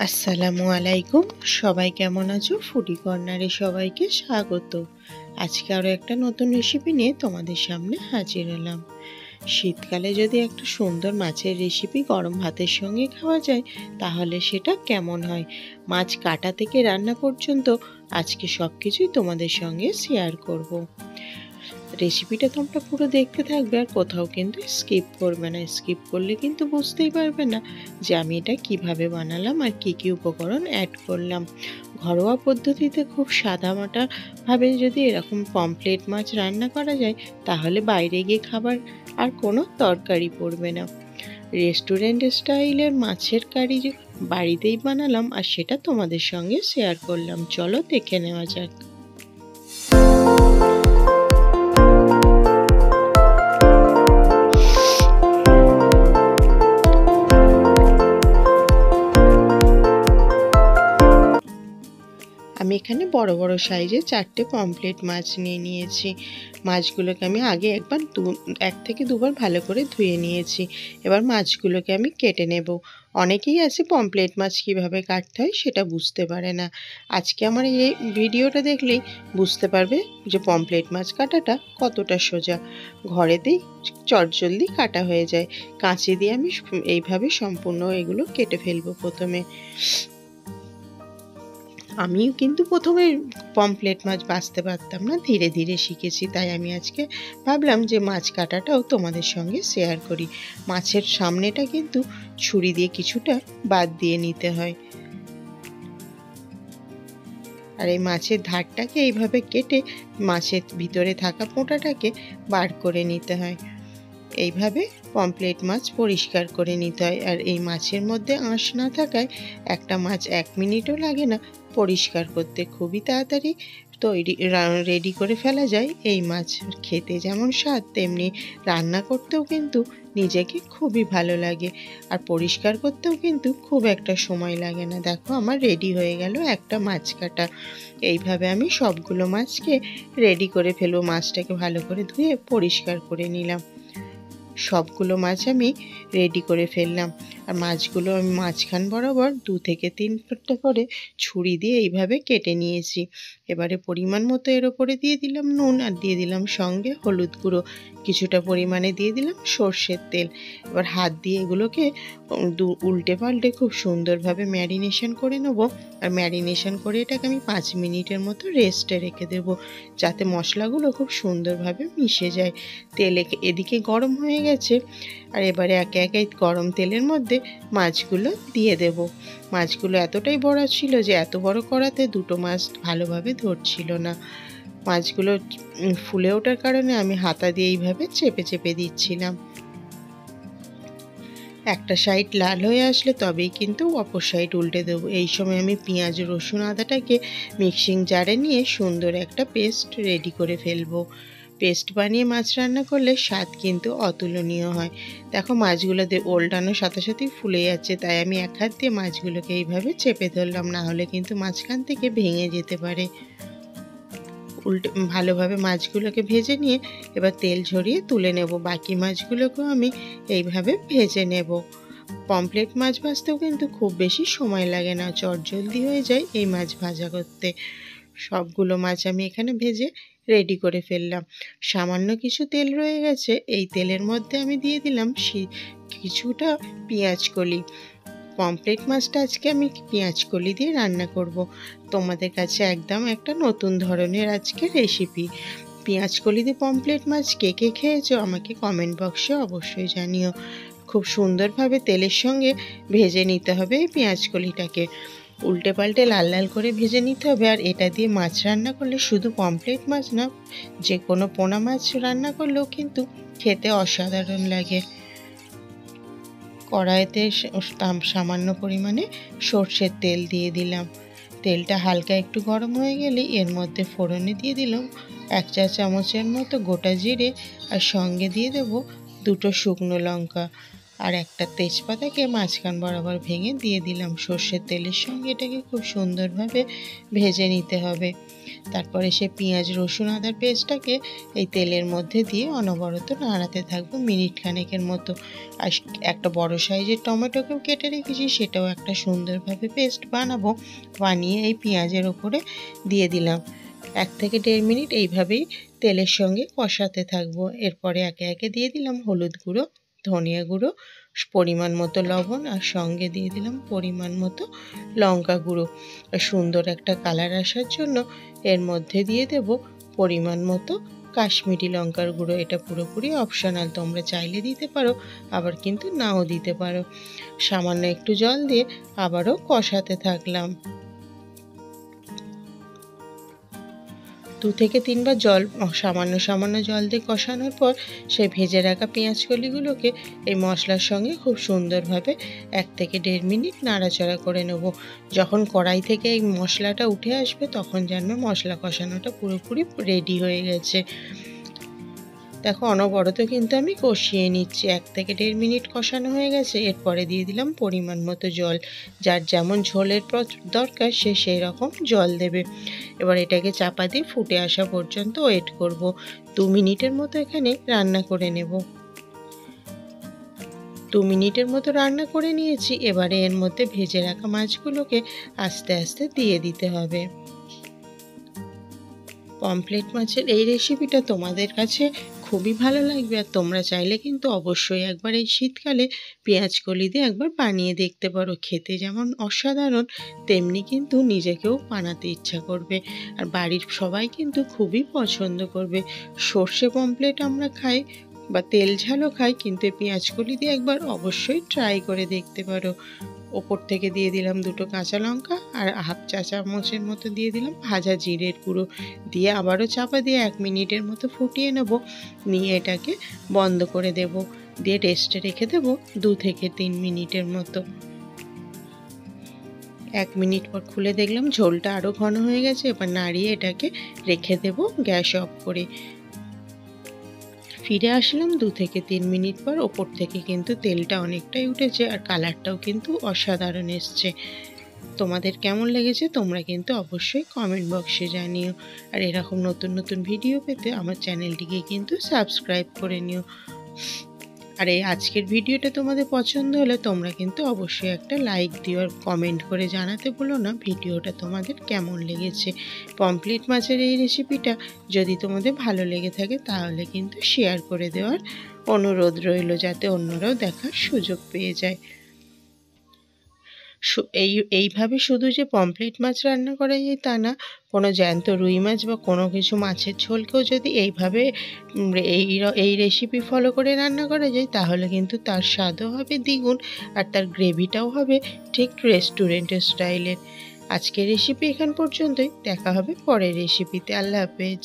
আসসালামু আলাইকুম। সবাই কেমন আছো? ফুডি কর্নারে সবাইকে স্বাগত। আজকে আরও একটা নতুন রেসিপি নিয়ে তোমাদের সামনে হাজির হলাম। শীতকালে যদি একটা সুন্দর মাছের রেসিপি গরম ভাতের সঙ্গে খাওয়া যায় তাহলে সেটা কেমন হয়? মাছ কাটা থেকে রান্না পর্যন্ত আজকে সব কিছুই তোমাদের সঙ্গে শেয়ার করব। রেসিপিটা তোমরা পুরো দেখতে থাকবে আর কোথাও কিন্তু স্কিপ করবে না। স্কিপ করলে কিন্তু বুঝতেই পারবে না যে আমি এটা কিভাবে বানালাম আর কি কি উপকরণ অ্যাড করলাম। ঘরোয়া পদ্ধতিতে খুব সাদামাটাভাবে যদি এরকম পমফ্রেট মাছ রান্না করা যায় তাহলে বাইরে গিয়ে খাবার আর কোনো দরকারই পড়বে না। রেস্টুরেন্ট স্টাইলের মাছের কারি বাড়িতেই বানালাম আর সেটা তোমাদের সঙ্গে শেয়ার করলাম। চলো দেখে নেওয়া যাক। আমি এখানে বড় বড় সাইজে 4টে পমফ্রেট মাছ নিয়ে নিয়েছি। মাছগুলোকে আমি আগে এক থেকে দুবার ভালো করে ধুয়ে নিয়েছি। এবার মাছগুলোকে আমি কেটে নেব। অনেকেই আছে পমফ্রেট মাছ কীভাবে কাটতে হয় সেটা বুঝতে পারে না। আজকে আমার এই ভিডিওটা দেখলেই বুঝতে পারবে যে পমফ্রেট মাছ কাটাটা কতটা সোজা। ঘরেতেই চটজলদি কাটা হয়ে যায়। কাঁচি দিয়ে আমি এইভাবে সম্পূর্ণ এগুলো কেটে ফেলবো প্রথমে। আমিও কিন্তু প্রথমে পমফ্রেট মাছ বাছতে পারতাম না, ধীরে ধীরে শিখেছি। তাই আমি আজকে ভাবলাম যে মাছ কাটাটাও তোমাদের সঙ্গে শেয়ার করি। মাছের সামনেটা কিন্তু ছুরি দিয়ে কিছুটা বাদ দিয়ে নিতে হয়, আর এই মাছের ধারটাকে এইভাবে কেটে মাছের ভিতরে থাকা পোঁটাটাকে বার করে নিতে হয়। এইভাবে পমফ্রেট মাছ পরিষ্কার করে নিতে হয়। আর এই মাছের মধ্যে আঁশ না থাকায় একটা মাছ 1 মিনিটও লাগে না পরিষ্কার করতে। খুবই তাড়াতাড়ি রেডি করে ফেলা যায় এই মাছ। খেতে যেমন স্বাদ তেমনি রান্না করতেও কিন্তু নিজেকে খুবই ভালো লাগে, আর পরিষ্কার করতেও কিন্তু খুব একটা সময় লাগে না। দেখো আমার রেডি হয়ে গেল একটা মাছ কাটা। এইভাবে আমি সবগুলো মাছকে রেডি করে ফেলবো। মাছটাকে ভালো করে ধুয়ে পরিষ্কার করে নিলাম। সবগুলো মাছ আমি রেডি করে ফেললাম। আর মাছগুলো আমি মাঝখান বরাবর 2 থেকে 3 করে ছুরি দিয়ে এইভাবে কেটে নিয়েছি। এবারে পরিমাণ মতো এর ওপরে দিয়ে দিলাম নুন, আর দিয়ে দিলাম সঙ্গে হলুদ গুঁড়ো, কিছুটা পরিমাণে দিয়ে দিলাম সর্ষের তেল। এবার হাত দিয়ে এগুলোকে উল্টে পাল্টে খুব সুন্দরভাবে ম্যারিনেশন করে নেবো। আর ম্যারিনেশন করে এটাকে আমি 5 মিনিটের মতো রেস্টে রেখে দেবো, যাতে মশলাগুলো খুব সুন্দরভাবে মিশে যায়। তেল এদিকে গরম হয়ে গেছে, আর এবারে একে একে গরম তেলের মধ্যে মাছগুলো দিয়ে দেব। মাছগুলো এতটাই বড় ছিল যে এত বড় কড়াতে দুটো মাছ ভালোভাবে ধরছিল না। মাছগুলো ফুলে ওঠার কারণে আমি হাতা দিয়ে এইভাবে চেপে চেপে দিচ্ছিলাম। একটা সাইড লাল হয়ে আসলে তবেই কিন্তু অপর সাইড উল্টে দেবো। এই সময় আমি পেঁয়াজ রসুন আদাটাকে মিক্সিং জারে নিয়ে সুন্দর একটা পেস্ট রেডি করে ফেলবো। পেস্ট বানিয়ে মাছ রান্না করলে স্বাদ কিন্তু অতুলনীয় হয়। দেখো মাছগুলো ওল্টানোর সাথে সাথেই ফুলে যাচ্ছে, তাই আমি এক হাত দিয়ে মাছগুলোকে এইভাবে চেপে ধরলাম, না হলে কিন্তু মাঝখান থেকে ভেঙে যেতে পারে। ভালোভাবে মাছগুলোকে ভেজে নিয়ে এবার তেল ঝরিয়ে তুলে নেব। বাকি মাছগুলোকেও আমি এইভাবে ভেজে নেব। পমফ্রেট মাছ ভাজতেও কিন্তু খুব বেশি সময় লাগে না, চটজলদি হয়ে যায় এই মাছ ভাজা করতে। সবগুলো মাছ আমি এখানে ভেজে রেডি করে ফেললাম। সামান্য কিছু তেল রয়ে গেছে, এই তেলের মধ্যে আমি দিয়ে দিলাম কিছুটা পেঁয়াজ কলি। পমফ্রেট মাছটা আজকে আমি পেঁয়াজ কলি দিয়ে রান্না করব। তোমাদের কাছে একদম একটা নতুন ধরনের আজকে রেসিপি। পেঁয়াজ কলি দিয়ে পমফ্রেট মাছ কে কে খেয়েছো আমাকে কমেন্ট বক্সে অবশ্যই জানিও। খুব সুন্দরভাবে তেলের সঙ্গে ভেজে নিতে হবে এই পেঁয়াজ কলিটাকে। উল্টে পাল্টে লাল লাল করে ভেজে নিতে হবে। আর এটা দিয়ে মাছ রান্না করলে শুধু পমফ্রেট মাছ না, যে কোনো পোনা মাছ রান্না করলেও কিন্তু খেতে অসাধারণ লাগে। কড়াইতে সামান্য পরিমাণে সর্ষের তেল দিয়ে দিলাম। তেলটা হালকা একটু গরম হয়ে গেলে এর মধ্যে ফোড়নে দিয়ে দিলাম 1 চা চামচের মতো গোটা জিরে, আর সঙ্গে দিয়ে দেব 2টো শুকনো লঙ্কা। আর একটা তেজপাতাকে মাঝখান বরাবর ভেঙে দিয়ে দিলাম। সর্ষের তেলের সঙ্গে এটাকে খুব সুন্দরভাবে ভেজে নিতে হবে। তারপরে সে পেঁয়াজ রসুন আদার পেস্টটাকে এই তেলের মধ্যে দিয়ে অনবরত নাড়াতে থাকবো মিনিট খানেকের মতো। আর একটা বড় সাইজের টমেটোকেও কেটে রেখেছি, সেটাও একটা সুন্দরভাবে পেস্ট বানাবো। বানিয়ে এই পেঁয়াজের ওপরে দিয়ে দিলাম। 1 থেকে 1.5 মিনিট এইভাবেই তেলের সঙ্গে কষাতে থাকবো। এরপরে একে একে দিয়ে দিলাম হলুদ গুঁড়ো, ধনিয়া গুঁড়ো, পরিমাণ মতো লবণ, আর সঙ্গে দিয়ে দিলাম পরিমাণ মতো লঙ্কা গুঁড়ো। সুন্দর একটা কালার আসার জন্য এর মধ্যে দিয়ে দেব পরিমাণ মতো কাশ্মীরি লঙ্কার গুঁড়ো। এটা পুরোপুরি অপশনাল, তোমরা চাইলে দিতে পারো, আবার কিন্তু নাও দিতে পারো। সামান্য একটু জল দিয়ে আবারও কষাতে থাকলাম। 2 থেকে 3 বার সামান্য জল দিয়ে কষানোর পর সেই ভেজে রাখা পেঁয়াজ কলিগুলোকে এই মশলার সঙ্গে খুব সুন্দরভাবে 1 থেকে 1.5 মিনিট নাড়াচাড়া করে নেব। যখন কড়াই থেকে এই মশলাটা উঠে আসবে তখন জানবে মশলা কষানোটা পুরোপুরি রেডি হয়ে গেছে। দেখো অনবরত কিন্তু আমি কষিয়ে নিচ্ছি। 1 থেকে 1.5 মিনিট কষানো হয়ে গেছে। এরপরে দিয়ে দিলাম পরিমাণ মতো জল। যার যেমন ঝোলের দরকার সে সেই রকম জল দেবে। এবার এটাকে চাপা দিয়ে ফুটে আসা পর্যন্ত ওয়েট করব। 2 মিনিটের মতো এখানে রান্না করে নেব। 2 মিনিটের মতো রান্না করে নিয়েছি। এবারে এর মধ্যে ভেজে রাখা মাছগুলোকে আস্তে আস্তে দিয়ে দিতে হবে। পমফ্রেট মাছের এই রেসিপিটা তোমাদের কাছে খুবই ভালো লাগবে। আর তোমরা চাইলে কিন্তু অবশ্যই একবার এই শীতকালে পেঁয়াজ কলি দিয়ে একবার বানিয়ে দেখতে পারো। খেতে যেমন অসাধারণ, তেমনি কিন্তু নিজেকেও বানাতে ইচ্ছা করবে। আর বাড়ির সবাই কিন্তু খুবই পছন্দ করবে। সর্ষে পমফ্রেট আমরা খাই বা তেল ঝালও খাই, কিন্তু পেঁয়াজ কলি দিয়ে একবার অবশ্যই ট্রাই করে দেখতে পারো। ওপর থেকে দিয়ে দিলাম 2টো কাঁচা লঙ্কা, আর 1/2 চা চামচের মতো দিয়ে দিলাম ভাজা জিরের গুঁড়ো। দিয়ে আবারও চাপা দিয়ে 1 মিনিটের মতো ফুটিয়ে নেব। নিয়ে এটাকে বন্ধ করে দেব। দিয়ে রেস্টে রেখে দেব 2 থেকে 3 মিনিটের মতো। 1 মিনিট পর খুলে দেখলাম ঝোলটা আরও ঘন হয়ে গেছে। এবার নাড়িয়ে এটাকে রেখে দেব গ্যাস অফ করে। ফিরে আসলাম 2 থেকে 3 মিনিট পর। ওপর থেকে কিন্তু তেলটা অনেকটাই উঠেছে, আর কালারটাও কিন্তু অসাধারণ এসছে। তোমাদের কেমন লেগেছে তোমরা কিন্তু অবশ্যই কমেন্ট বক্সে জানিও। আর এরকম নতুন নতুন ভিডিও পেতে আমার চ্যানেলটিকে কিন্তু সাবস্ক্রাইব করে নিও। আর এই আজকের ভিডিওটা তোমাদের পছন্দ হলে তোমরা কিন্তু অবশ্যই একটা লাইক দিও, আর কমেন্ট করে জানাতে ভুলো না ভিডিওটা তোমাদের কেমন লেগেছে। পমফ্রেট মাছের এই রেসিপিটা যদি তোমাদের ভালো লেগে থাকে তাহলে কিন্তু শেয়ার করে দেওয়ার অনুরোধ রইল, যাতে অন্যরাও দেখার সুযোগ পেয়ে যায়। এইভাবে শুধু যে পমফ্রেট মাছ রান্না করা যায় তা না, কোনো জ্যান্ত রুই মাছ বা কোনো কিছু মাছের ঝোলকেও যদি এইভাবে এই রেসিপি ফলো করে রান্না করা যায় তাহলে কিন্তু তার স্বাদও হবে দ্বিগুণ, আর তার গ্রেভিটাও হবে ঠিক রেস্টুরেন্টের স্টাইলের। আজকের রেসিপি এখান পর্যন্তই। দেখা হবে পরের রেসিপিতে। আল্লাহ হাফেজ।